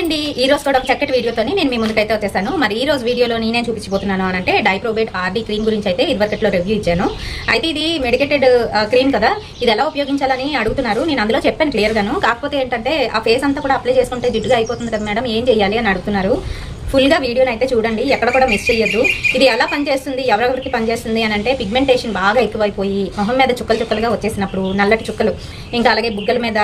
అండి ఈ రోజు కూడా ఒక చక్కటి వీడియోతోని నేను మీ ముందుకైతే వచ్చేసాను. మరి ఈ రోజు వీడియోలో నేనే చూపించబోతున్నాను అంటే డైప్రోబేట్ ఆర్డీ క్రీమ్ గురించి అయితే ఇదివరకట్లో రివ్యూ ఇచ్చాను. అయితే ఇది మెడికేటెడ్ క్రీమ్ కదా, ఇది ఎలా ఉపయోగించాలని అడుగుతున్నారు. నేను అందులో చెప్పాను క్లియర్ గాను. కాకపోతే ఏంటంటే ఆ ఫేస్ అంతా కూడా అప్లై చేసుకుంటే జిడ్డుగా అయిపోతుంది కదా మేడం, ఏం చేయాలి అని అడుగుతున్నారు. ఫుల్ గా వీడియోని అయితే చూడండి, ఎక్కడ కూడా మిస్ చేయొద్దు. ఇది ఎలా పనిచేస్తుంది, ఎవరెవరికి పనిచేస్తుంది అని అంటే పిగ్మెంటేషన్ బాగా ఎక్కువైపోయి మొహం మీద చుక్కలు చుక్కలుగా వచ్చేసినప్పుడు, నల్లటి చుక్కలు, ఇంకా అలాగే బుగ్గల మీద,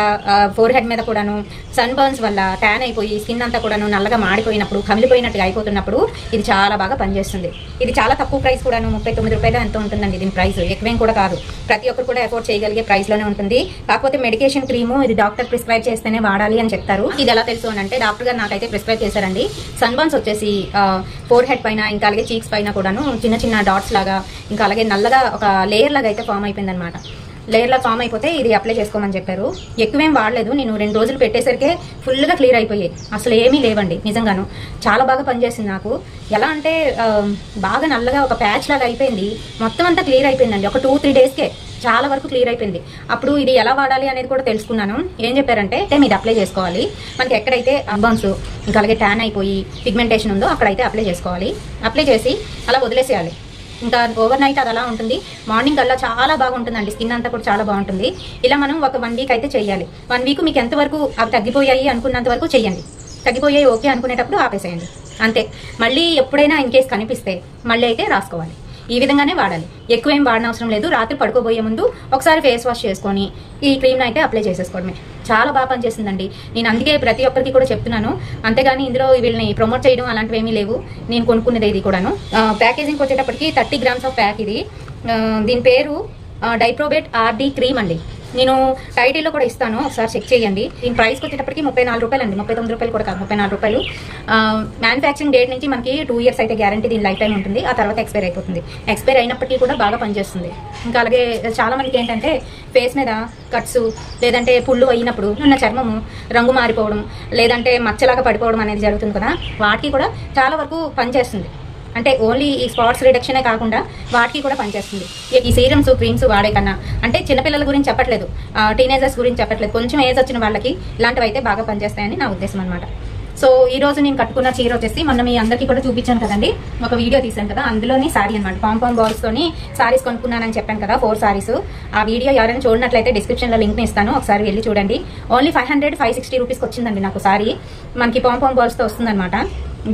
ఫోర్ హెడ్ మీద కూడాను సన్ బర్న్స్ వల్ల ట్యాన్ అయిపోయి స్కిన్ అంతా కూడాను నల్లగా మాడిపోయినప్పుడు, కమిలిపోయినట్టుగా అయిపోతున్నప్పుడు ఇది చాలా బాగా పనిచేస్తుంది. ఇది చాలా తక్కువ ప్రైస్ కూడాను, 39 రూపాయలు ఎంత ఉంటుందండి దీని ప్రైస్, ఎక్కువేం కూడా కాదు. ప్రతి ఒక్కరు కూడా ఎఫోర్డ్ చేయగలిగే ప్రైస్ లోనే ఉంటుంది. కాకపోతే మెడికేషన్ క్రీము ఇది డాక్టర్ ప్రిస్క్రైబ్ చేస్తేనే వాడాలి అని చెప్తారు. ఇది ఎలా తెలుసు అని అంటే డాక్టర్ గారు నాకైతే ప్రిస్క్రైబ్ చేశారండి. సన్ బర్న్స్ వచ్చేసి ఫోర్ హెడ్ పైన, ఇంకా అలాగే చీక్స్ పైన కూడాను చిన్న చిన్న డాట్స్ లాగా, ఇంకా అలాగే నల్లగా ఒక లేయర్ లాగా అయితే ఫామ్ అయిపోయింది అనమాట. లేయర్ లా ఫామ్ అయిపోతే ఇది అప్లై చేసుకోమని చెప్పారు. ఎక్కువేం వాడలేదు నేను, 2 రోజులు పెట్టేసరికి ఫుల్గా క్లియర్ అయిపోయాయి. అసలు ఏమీ లేవండి, నిజంగాను చాలా బాగా పనిచేసింది నాకు. ఎలా అంటే బాగా నల్లగా ఒక ప్యాచ్ లాగా అయిపోయింది, మొత్తం అంతా క్లియర్ అయిపోయిందండి. ఒక 2-3 డేస్కే చాలా వరకు క్లియర్ అయిపోయింది. అప్పుడు ఇది ఎలా వాడాలి అనేది కూడా తెలుసుకున్నాను. ఏం చెప్పారంటే ఇది అప్లై చేసుకోవాలి, మనకి ఎక్కడైతే బర్న్స్ ఇంకా అలాగే ట్యాన్ అయిపోయి పిగ్మెంటేషన్ ఉందో అక్కడైతే అప్లై చేసుకోవాలి. అప్లై చేసి అలా వదిలేసేయాలి. ఇంకా ఓవర్ నైట్ అది అలా ఉంటుంది. మార్నింగ్ కల్లా చాలా బాగుంటుందండి, స్కిన్ అంతా కూడా చాలా బాగుంటుంది. ఇలా మనం ఒక 1 వీక్ అయితే చేయాలి. 1 వీక్ మీకు ఎంతవరకు అవి తగ్గిపోయాయి అనుకున్నంత వరకు చేయండి. తగ్గిపోయాయి ఓకే అనుకునేటప్పుడు ఆపేసేయండి అంతే. మళ్ళీ ఎప్పుడైనా ఇన్ కేస్ కనిపిస్తే మళ్ళీ అయితే రాసుకోవాలి. ఈ విధంగానే వాడాలి, ఎక్కువ ఏం వాడిన అవసరం లేదు. రాత్రి పడుకోబోయే ముందు ఒకసారి ఫేస్ వాష్ చేసుకొని ఈ క్రీమ్ అయితే అప్లై చేసేసుకోవడమే. చాలా బాగా పనిచేస్తుందండి. నేను అందుకే ప్రతి ఒక్కరికి కూడా చెప్తున్నాను. అంతేగాని ఇందులో వీళ్ళని ప్రమోట్ చేయడం అలాంటివి ఏమీ లేవు. నేను కొనుక్కునేది ఇది కూడాను. ప్యాకేజింగ్ వచ్చేటప్పటికి 30 గ్రామ్స్ ఆఫ్ ప్యాక్ ఇది. దీని పేరు డైప్రోబేట్ ఆర్డీ క్రీమ్ అండి. నేను టైటిల్లో కూడా ఇస్తాను, ఒకసారి చెక్ చేయండి. దీని ప్రైస్కి వచ్చేటప్పటికి 34 రూపాయలు అండి, 39 రూపాయలు కూడా కాదు, 34 రూపాయలు. మ్యానుఫ్యాక్చరింగ్ డేట్ నుంచి మనకి 2 ఇయర్స్ అయితే గ్యారంటీ, దీని లైఫ్ టైం ఉంటుంది. ఆ తర్వాత ఎక్స్పైర్ అయిపోతుంది. ఎక్స్పైర్ అయినప్పటికీ కూడా బాగా పనిచేస్తుంది. ఇంకా అలాగే చాలా మందికి ఏంటంటే ఫేస్ మీద కట్స్ లేదంటే పుళ్ళు అయినప్పుడు ఉన్న చర్మము రంగు మారిపోవడం లేదంటే మచ్చలాగా పడిపోవడం అనేది జరుగుతుంది కదా, వాటికి కూడా చాలా వరకు పనిచేస్తుంది. అంటే ఓన్లీ ఈ స్పాట్స్ రిడక్షనే కాకుండా వాటికి కూడా పనిచేస్తుంది. ఈ సీరమ్స్ క్రీమ్స్ వాడే కన్నా, అంటే చిన్నపిల్లల గురించి చెప్పట్లేదు, టీనేజర్స్ గురించి చెప్పట్లేదు, కొంచెం ఏజ్ వచ్చిన వాళ్ళకి ఇలాంటివి అయితే బాగా పనిచేస్తాయని నా ఉద్దేశం అనమాట. సో ఈ రోజు నేను కట్టుకున్న చీర వచ్చేసి మొన్న మీ అందరికీ కూడా చూపించాను కదండి, ఒక వీడియో తీసాను కదా, అందులోని శారీ అనమాట. పాంపామ్ బాల్స్ తోని శారీస్ కొనుక్కున్నానని చెప్పాను కదా, 4 శారీస్. ఆ వీడియో ఎవరైనా చూడనట్లయితే డిస్క్రిప్షన్ లో లింక్ ని ఇస్తాను, ఒకసారి వెళ్ళి చూడండి. ఓన్లీ 560 రూపీస్కి వచ్చిందండి నాకు శారీ. మనకి పాంపామ్ బాల్స్ తో వస్తుంది అనమాట.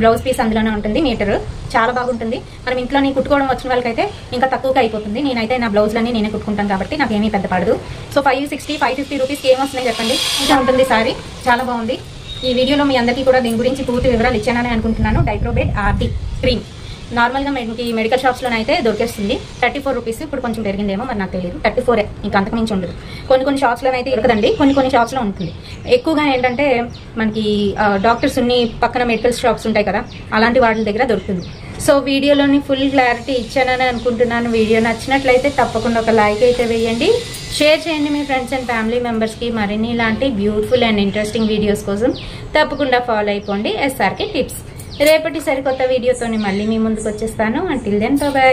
బ్లౌజ్ పీస్ అందులోనే ఉంటుంది, మీటర్ చాలా బాగుంటుంది. మనం ఇంట్లో కుట్టుకోవడం వచ్చిన వాళ్ళకైతే ఇంకా తక్కువగా అయిపోతుంది. నేనైతే నా బ్లౌజ్లన్నీ నేనే కుట్టుకుంటాను కాబట్టి నాకు ఏమీ పెద్ద పడదు. సో 550 రూపీస్కి ఏమొస్తున్నాయి చెప్పండి, ఇంకా ఉంటుంది శారీ. చాలా బాగుంది. ఈ వీడియోలో మీ అందరికీ కూడా దీని గురించి పూర్తి వివరాలు ఇచ్చానని అనుకుంటున్నాను. డైప్రోబేట్ ఆర్డీ క్రీమ్ నార్మల్గా మనకి మెడికల్ షాప్స్లోనే అయితే దొరికేస్తుంది. 34 రూపీస్, ఇప్పుడు కొంచెం పెరిగిందేమో మరి నాకు తెలియదు. 34 ఇంకా అంతకుమించి ఉండదు. కొన్ని షాప్స్లో అయితే దొరకదండి, కొన్ని షాప్స్లో ఉంటుంది. ఎక్కువగా ఏంటంటే మనకి డాక్టర్స్ పక్కన మెడికల్ షాప్స్ ఉంటాయి కదా, అలాంటి వాటి దగ్గర దొరుకుతుంది. సో వీడియోలోని ఫుల్ క్లారిటీ ఇచ్చానని అనుకుంటున్నాను. వీడియో నచ్చినట్లయితే తప్పకుండా ఒక లైక్ అయితే వేయండి, షేర్ చేయండి మీ ఫ్రెండ్స్ అండ్ ఫ్యామిలీ మెంబర్స్కి. మరిన్ని ఇలాంటి బ్యూటిఫుల్ అండ్ ఇంట్రెస్టింగ్ వీడియోస్ కోసం తప్పకుండా ఫాలో అయిపోండి SRK టిప్స్. రేపటి సరికొత్త వీడియోతో మళ్ళీ మీ ముందుకు వచ్చేస్తాను. Until then by.